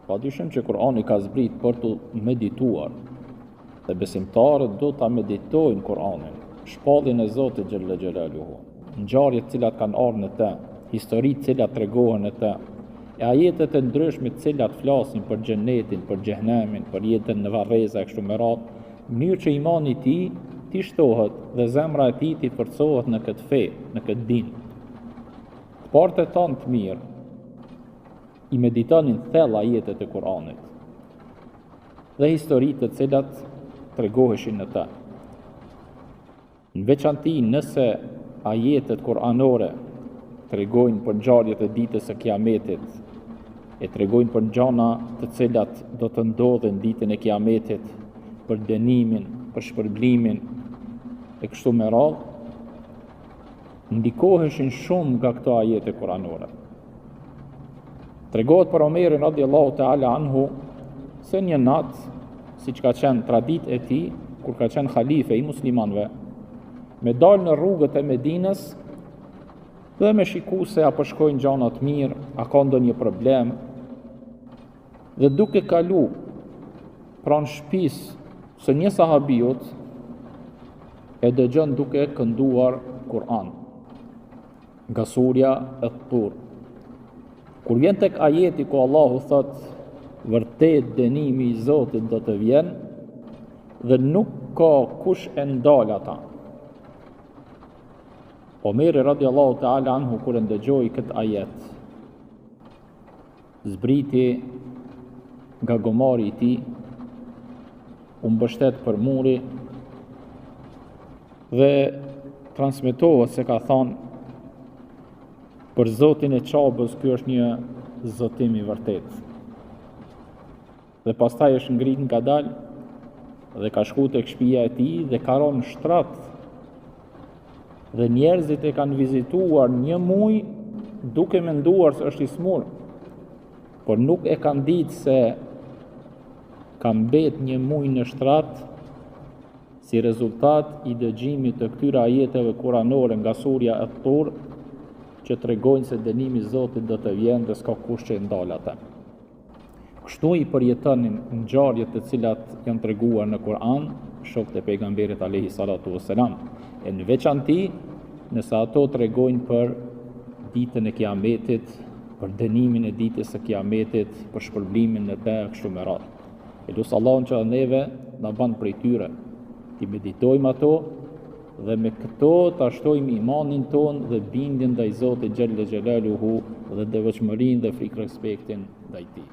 Padyshim që Kurani ka zbrit për të medituar, dhe besimtarët do ta meditojnë Kur'anin, shpalljen e Zotit xhalla xhelaluhu, ngjarjet cilat kanë ardhur në të, historitë cilat tregohen në të, e ajetet e ndryshme të cilat flasin për xhenetin, për xhehenemin, për jetën në varreza e kështu me radhë, në mënyrë që imani i tij shtohet dhe zemra e tij të forcohet në këtë fe, në këtë din. Të parët e tanë të mirë i meditonin thella ajetet e Kur'anit dhe historitë të cilat tregoheshin në të. Në veçanti nëse ajetet kuranore tregojnë për ngjarjet e ditës së Kiametit, e tregojnë për gjëra të cilat do të ndodhen ditën e Kiametit, për dënimin, për shpërblimin e kështu me radhë, ndikoheshin shumë nga këto ajete kuranore. Tregohet për Omerin radiallahu ta'ala anhu se një natë, siç ka qenë traditë e tij, kur ka qenë halife i muslimanëve, me dalë në rrugët e Medinës dhe me shiku se apo shkojnë gjëra të mirë, a ka ndonjë problem, dhe duke kalu pranë shtëpisë së një sahabiut, e dëgjon duke kënduar Kur'an nga surja At-Tur. Kur vjen tek ajeti ku Allahu thot vërtet dënimi i Zotit do të vjen dhe nuk ka kush e ndal ata. Omeri radiallahu ta'ala anhu kur ndëgjoi këtë ajet, zbriti nga gomari i tij, u mbështet për muri dhe transmetohet se ka thënë për Zotin e Qabës, ky është një zotim i vërtet. Dhe pastaj është ngrit ngadalë dhe ka shku tek shtëpia e tij dhe ka rënë në shtrat. Dhe njerëzit e kanë vizituar një muaj duke menduar se është i smur, por nuk e kanë ditë se ka mbet një muaj në shtrat si rezultat i dëgjimit të këtyre ajeteve kuranore nga surja At-Tur, që tregojnë se dënimi i Zotit do të vjen dhe s'ka kush që ndal atë. Kështu i përjetonin ngjarjet të cilat janë treguar në Kur'an shokët e pejgamberit alayhi salatu wassalam, e në veçanti nëse ato tregojnë për ditën e Kiametit, për dënimin e ditës së Kiametit, për shpërblimin në të kështu me radhë. E lutem Allahun që neve na bën prej tyre, ti meditojmë ato dhe me këto ta shtojmë imanin ton dhe bindjen ndaj Zotit xhalla xhelaluhu dhe devotshmërinë dhe frikë respektin ndaj tij.